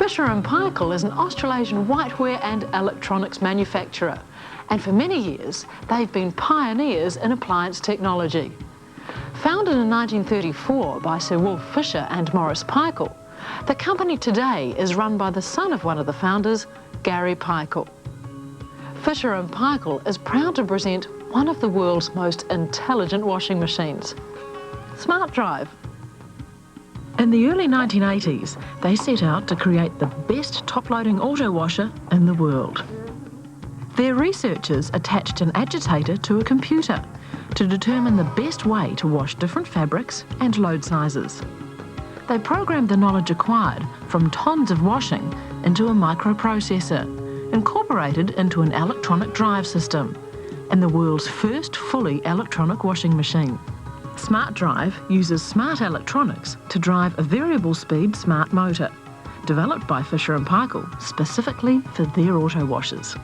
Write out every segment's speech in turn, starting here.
Fisher & Paykel is an Australasian whiteware and electronics manufacturer, and for many years they've been pioneers in appliance technology. Founded in 1934 by Sir Wolf Fisher and Maurice Paykel, the company today is run by the son of one of the founders, Gary Paykel. Fisher & Paykel is proud to present one of the world's most intelligent washing machines, SmartDrive. In the early 1980s, they set out to create the best top-loading auto washer in the world. Their researchers attached an agitator to a computer to determine the best way to wash different fabrics and load sizes. They programmed the knowledge acquired from tons of washing into a microprocessor, incorporated into an electronic drive system, and the world's first fully electronic washing machine. SmartDrive uses smart electronics to drive a variable speed smart motor, developed by Fisher & Paykel specifically for their auto washers.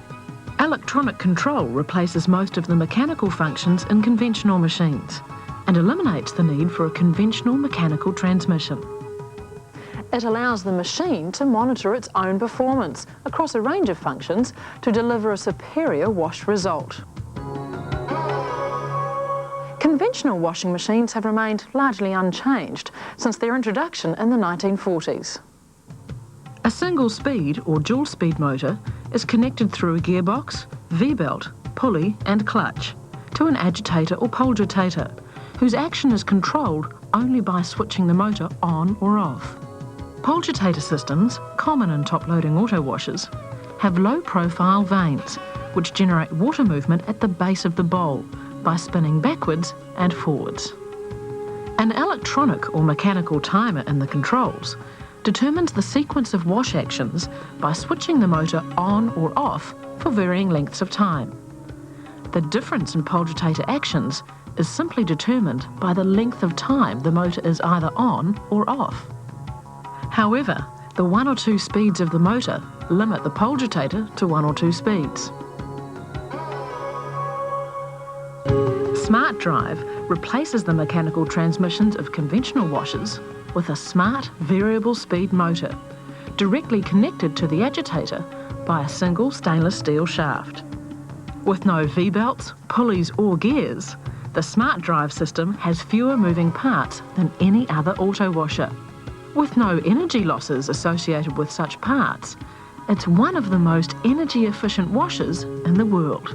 Electronic control replaces most of the mechanical functions in conventional machines and eliminates the need for a conventional mechanical transmission. It allows the machine to monitor its own performance across a range of functions to deliver a superior wash result. Conventional washing machines have remained largely unchanged since their introduction in the 1940s. A single-speed or dual-speed motor is connected through a gearbox, V-belt, pulley and clutch to an agitator or pulgitator, whose action is controlled only by switching the motor on or off. Pulgitator systems, common in top-loading auto washers, have low-profile vanes which generate water movement at the base of the bowl by spinning backwards and forwards. An electronic or mechanical timer in the controls determines the sequence of wash actions by switching the motor on or off for varying lengths of time. The difference in pulgitator actions is simply determined by the length of time the motor is either on or off. However, the 1 or 2 speeds of the motor limit the pulgitator to 1 or 2 speeds. SmartDrive replaces the mechanical transmissions of conventional washers with a smart variable speed motor, directly connected to the agitator by a single stainless steel shaft. With no V-belts, pulleys or gears, the SmartDrive system has fewer moving parts than any other auto washer. With no energy losses associated with such parts, it's one of the most energy efficient washers in the world.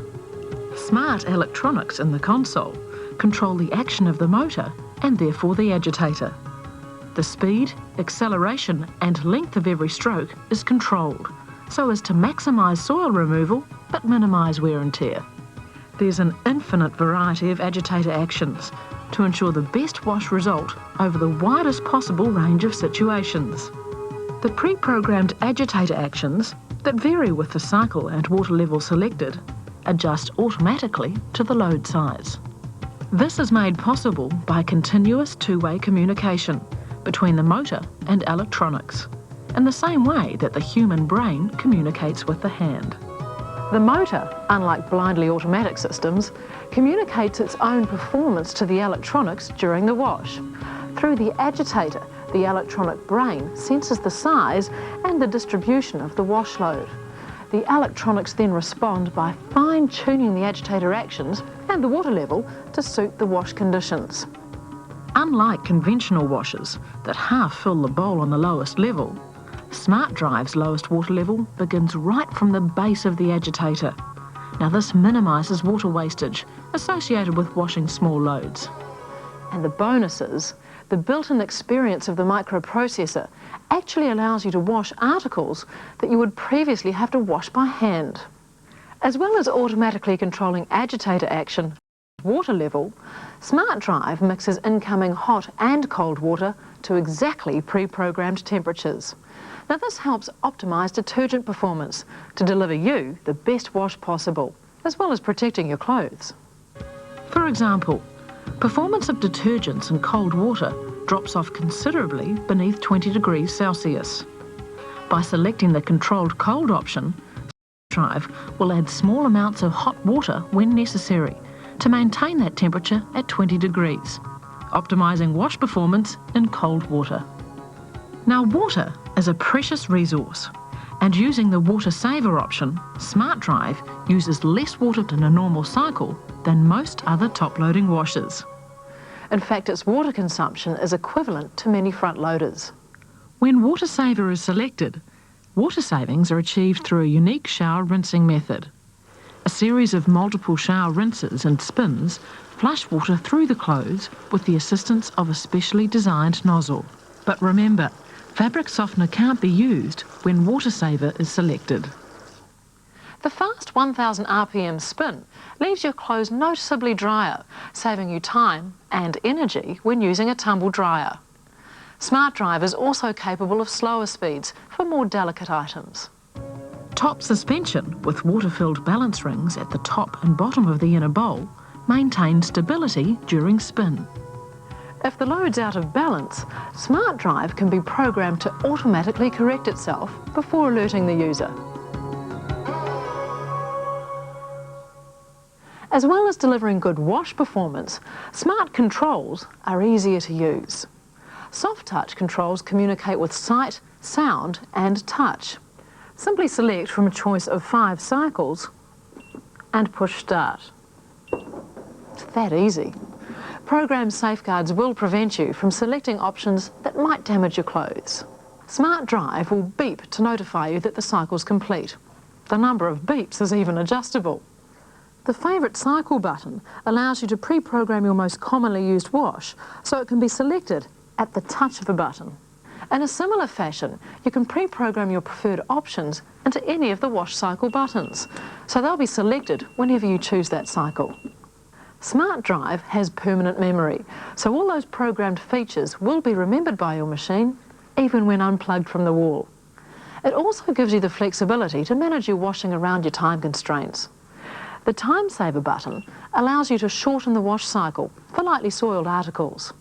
Smart electronics in the console control the action of the motor and therefore the agitator. The speed, acceleration and length of every stroke is controlled so as to maximise soil removal but minimise wear and tear. There's an infinite variety of agitator actions to ensure the best wash result over the widest possible range of situations. The pre-programmed agitator actions that vary with the cycle and water level selected adjust automatically to the load size. This is made possible by continuous two-way communication between the motor and electronics, in the same way that the human brain communicates with the hand. The motor, unlike blindly automatic systems, communicates its own performance to the electronics during the wash. Through the agitator, the electronic brain senses the size and the distribution of the wash load. The electronics then respond by fine-tuning the agitator actions and the water level to suit the wash conditions. Unlike conventional washers that half fill the bowl on the lowest level, SmartDrive's lowest water level begins right from the base of the agitator. Now this minimises water wastage associated with washing small loads. And the bonus is, the built-in experience of the microprocessor actually allows you to wash articles that you would previously have to wash by hand. As well as automatically controlling agitator action and water level, SmartDrive mixes incoming hot and cold water to exactly pre-programmed temperatures. Now this helps optimise detergent performance to deliver you the best wash possible, as well as protecting your clothes. For example, performance of detergents in cold water drops off considerably beneath 20 degrees Celsius. By selecting the controlled cold option, SmartDrive will add small amounts of hot water when necessary to maintain that temperature at 20 degrees, optimising wash performance in cold water. Now water is a precious resource, and using the water saver option, SmartDrive uses less water in a normal cycle than most other top-loading washers. In fact, its water consumption is equivalent to many front loaders. When water saver is selected, water savings are achieved through a unique shower rinsing method. A series of multiple shower rinses and spins flush water through the clothes with the assistance of a specially designed nozzle. But remember, fabric softener can't be used when water saver is selected. The fast 1000 RPM spin leaves your clothes noticeably drier, saving you time and energy when using a tumble dryer. SmartDrive is also capable of slower speeds for more delicate items. Top suspension with water-filled balance rings at the top and bottom of the inner bowl maintain stability during spin. If the load's out of balance, SmartDrive can be programmed to automatically correct itself before alerting the user. As well as delivering good wash performance, smart controls are easier to use. Soft touch controls communicate with sight, sound and touch. Simply select from a choice of 5 cycles and push start. It's that easy. Program safeguards will prevent you from selecting options that might damage your clothes. SmartDrive will beep to notify you that the cycle's complete. The number of beeps is even adjustable. The Favourite Cycle button allows you to pre-program your most commonly used wash, so it can be selected at the touch of a button. In a similar fashion, you can pre-program your preferred options into any of the wash cycle buttons, so they'll be selected whenever you choose that cycle. SmartDrive has permanent memory, so all those programmed features will be remembered by your machine, even when unplugged from the wall. It also gives you the flexibility to manage your washing around your time constraints. The Time Saver button allows you to shorten the wash cycle for lightly soiled articles.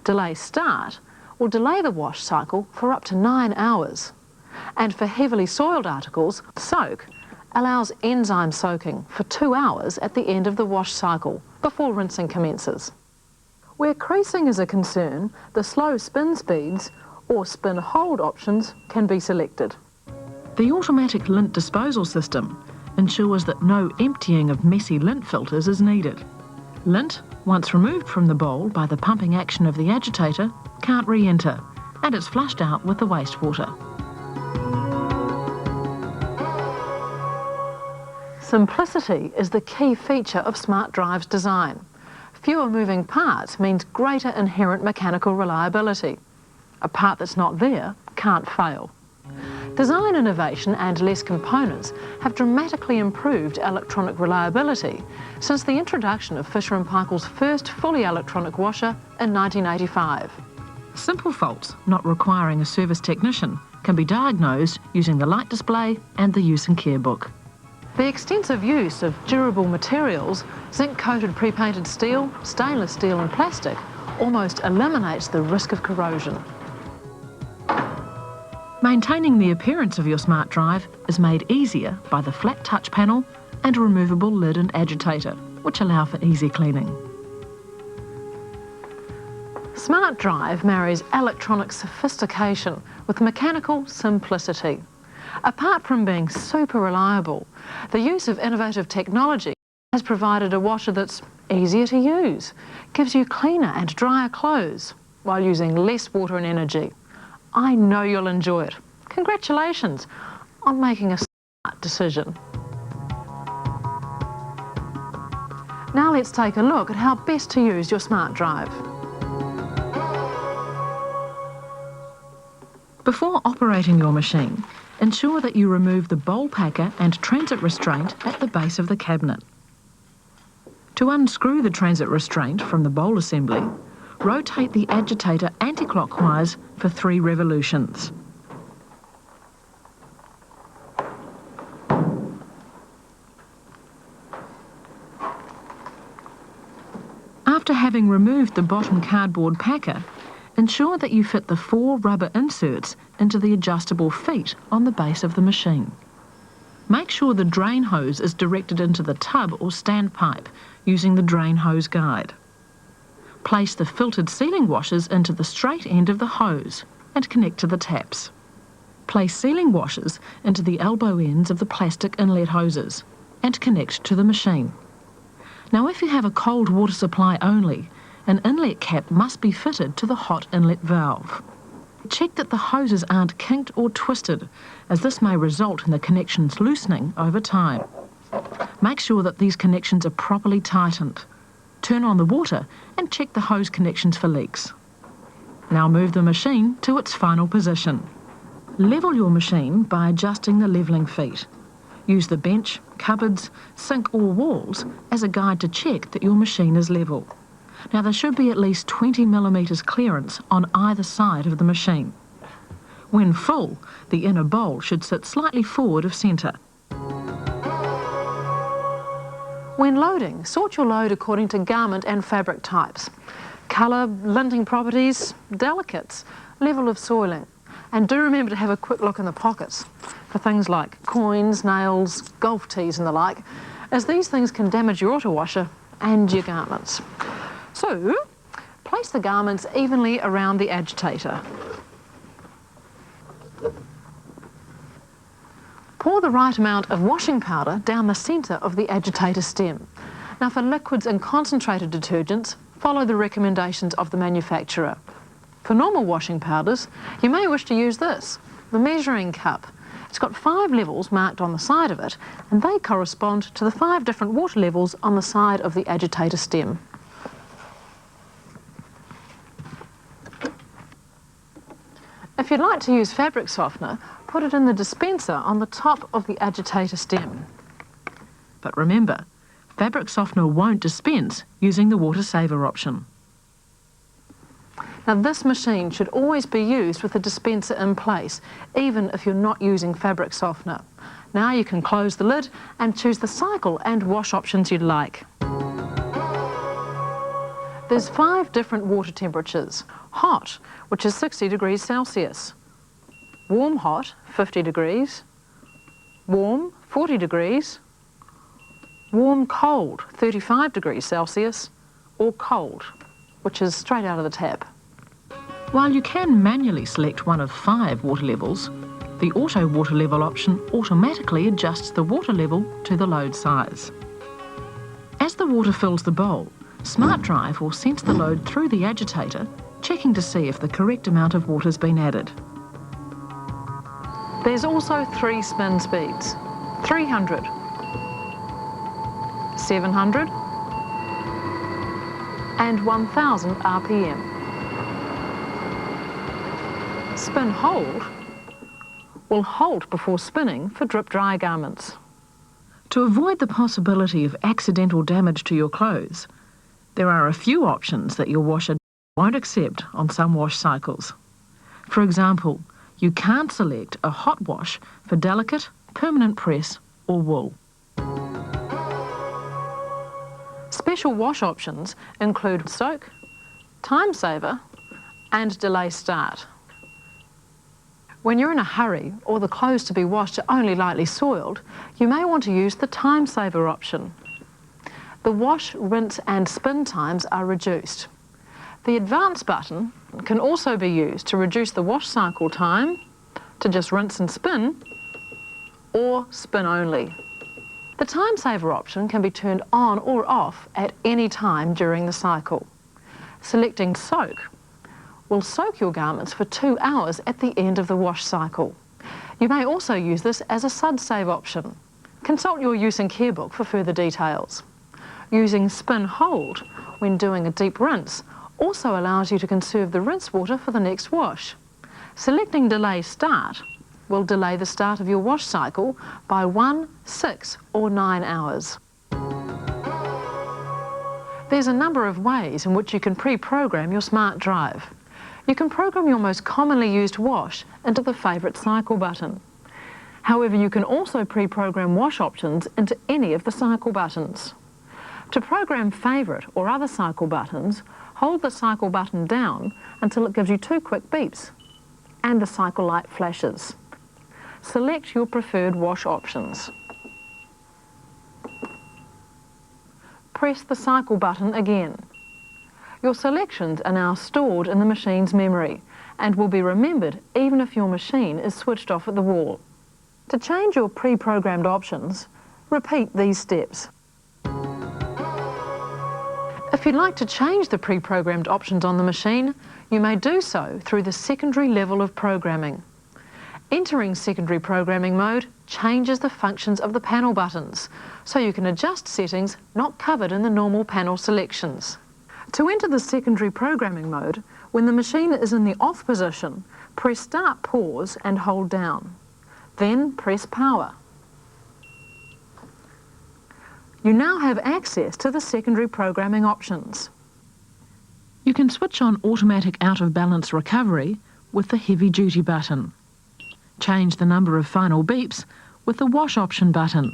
Delay Start will delay the wash cycle for up to 9 hours. And for heavily soiled articles, Soak allows enzyme soaking for 2 hours at the end of the wash cycle before rinsing commences. Where creasing is a concern, the slow spin speeds or spin hold options can be selected. The automatic lint disposal system ensures that no emptying of messy lint filters is needed. Lint, once removed from the bowl by the pumping action of the agitator, can't re-enter, and it's flushed out with the wastewater. Simplicity is the key feature of SmartDrive's design. Fewer moving parts means greater inherent mechanical reliability. A part that's not there can't fail. Design innovation and less components have dramatically improved electronic reliability since the introduction of Fisher & Paykel's first fully electronic washer in 1985. Simple faults not requiring a service technician can be diagnosed using the light display and the use and care book. The extensive use of durable materials, zinc-coated pre-painted steel, stainless steel and plastic, almost eliminates the risk of corrosion. Maintaining the appearance of your SmartDrive is made easier by the flat touch panel and a removable lid and agitator, which allow for easy cleaning. SmartDrive marries electronic sophistication with mechanical simplicity. Apart from being super reliable, the use of innovative technology has provided a washer that's easier to use, gives you cleaner and drier clothes while using less water and energy. I know you'll enjoy it. Congratulations on making a smart decision. Now let's take a look at how best to use your SmartDrive. Before operating your machine, ensure that you remove the bowl packer and transit restraint at the base of the cabinet. To unscrew the transit restraint from the bowl assembly, rotate the agitator anti-clockwise for 3 revolutions. After having removed the bottom cardboard packer, ensure that you fit the 4 rubber inserts into the adjustable feet on the base of the machine. Make sure the drain hose is directed into the tub or standpipe using the drain hose guide. Place the filtered sealing washers into the straight end of the hose and connect to the taps. Place sealing washers into the elbow ends of the plastic inlet hoses and connect to the machine. Now, if you have a cold water supply only, an inlet cap must be fitted to the hot inlet valve. Check that the hoses aren't kinked or twisted, as this may result in the connections loosening over time. Make sure that these connections are properly tightened. Turn on the water and check the hose connections for leaks. Now move the machine to its final position. Level your machine by adjusting the levelling feet. Use the bench, cupboards, sink or walls as a guide to check that your machine is level. Now there should be at least 20 millimetres clearance on either side of the machine. When full, the inner bowl should sit slightly forward of centre. When loading, sort your load according to garment and fabric types, colour, linting properties, delicates, level of soiling. And do remember to have a quick look in the pockets for things like coins, nails, golf tees and the like, as these things can damage your auto washer and your garments. So, place the garments evenly around the agitator. Pour the right amount of washing powder down the centre of the agitator stem. Now for liquids and concentrated detergents, follow the recommendations of the manufacturer. For normal washing powders, you may wish to use this, the measuring cup. It's got 5 levels marked on the side of it, and they correspond to the 5 different water levels on the side of the agitator stem. If you'd like to use fabric softener, put it in the dispenser on the top of the agitator stem. But remember, fabric softener won't dispense using the water saver option. Now this machine should always be used with the dispenser in place, even if you're not using fabric softener. Now you can close the lid and choose the cycle and wash options you'd like. There's 5 different water temperatures. Hot, which is 60 degrees Celsius. Warm hot, 50 degrees. Warm, 40 degrees. Warm cold, 35 degrees Celsius. Or cold, which is straight out of the tap. While you can manually select one of 5 water levels, the auto water level option automatically adjusts the water level to the load size. As the water fills the bowl, SmartDrive will sense the load through the agitator, checking to see if the correct amount of water has been added. There's also 3 spin speeds, 300, 700 and 1000 RPM. Spin hold will hold before spinning for drip dry garments. To avoid the possibility of accidental damage to your clothes, there are a few options that your washer won't accept on some wash cycles. For example, you can't select a hot wash for delicate, permanent press or wool. Special wash options include soak, time saver and delay start. When you're in a hurry or the clothes to be washed are only lightly soiled, you may want to use the time saver option. The wash, rinse and spin times are reduced. The advance button can also be used to reduce the wash cycle time to just rinse and spin, or spin only. The time saver option can be turned on or off at any time during the cycle. Selecting soak will soak your garments for 2 hours at the end of the wash cycle. You may also use this as a sud save option. Consult your use and care book for further details. Using spin hold when doing a deep rinse also allows you to conserve the rinse water for the next wash. Selecting delay start will delay the start of your wash cycle by 1, 6 or 9 hours. There's a number of ways in which you can pre-program your SmartDrive. You can program your most commonly used wash into the favourite cycle button. However, you can also pre-program wash options into any of the cycle buttons. To program favourite or other cycle buttons, hold the cycle button down until it gives you 2 quick beeps and the cycle light flashes. Select your preferred wash options. Press the cycle button again. Your selections are now stored in the machine's memory, and will be remembered even if your machine is switched off at the wall. To change your pre-programmed options, repeat these steps. If you'd like to change the pre-programmed options on the machine, you may do so through the secondary level of programming. Entering secondary programming mode changes the functions of the panel buttons, so you can adjust settings not covered in the normal panel selections. To enter the secondary programming mode, when the machine is in the off position, press Start Pause and hold down. Then press Power. You now have access to the secondary programming options. You can switch on automatic out-of-balance recovery with the heavy-duty button. Change the number of final beeps with the wash option button.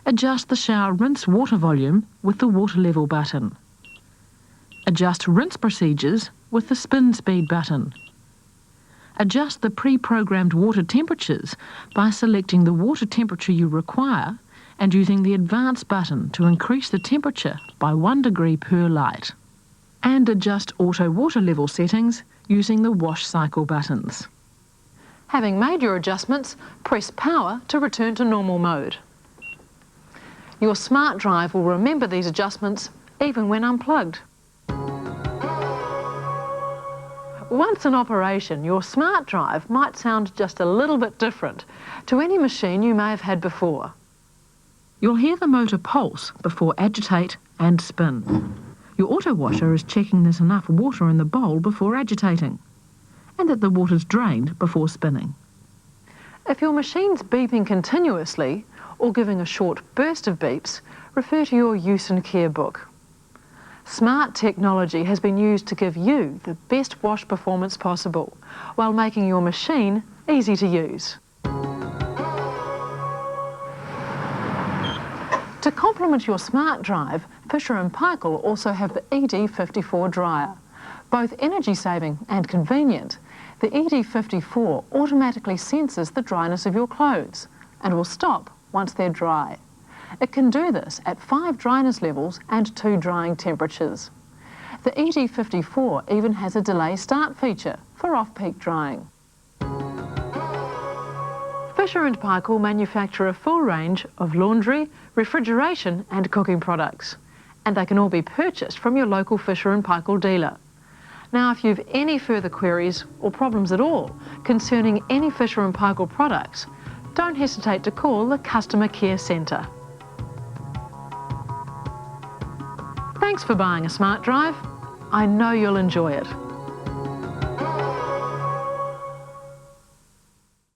Adjust the shower rinse water volume with the water level button. Adjust rinse procedures with the spin speed button. Adjust the pre-programmed water temperatures by selecting the water temperature you require and using the Advanced button to increase the temperature by 1 degree per light. And adjust auto water level settings using the wash cycle buttons. Having made your adjustments, press Power to return to normal mode. Your SmartDrive will remember these adjustments even when unplugged. Once in operation, your SmartDrive might sound just a little bit different to any machine you may have had before. You'll hear the motor pulse before agitate and spin. Your auto washer is checking there's enough water in the bowl before agitating, and that the water's drained before spinning. If your machine's beeping continuously or giving a short burst of beeps, refer to your use and care book. Smart technology has been used to give you the best wash performance possible, while making your machine easy to use. To complement your SmartDrive, Fisher & Paykel also have the ED54 dryer. Both energy-saving and convenient, the ED54 automatically senses the dryness of your clothes and will stop once they're dry. It can do this at 5 dryness levels and 2 drying temperatures. The ED54 even has a delay start feature for off-peak drying. Fisher & Paykel manufacture a full range of laundry, refrigeration and cooking products, and they can all be purchased from your local Fisher & Paykel dealer. Now, if you have any further queries or problems at all concerning any Fisher & Paykel products, don't hesitate to call the Customer Care Centre. Thanks for buying a SmartDrive. I know you'll enjoy it.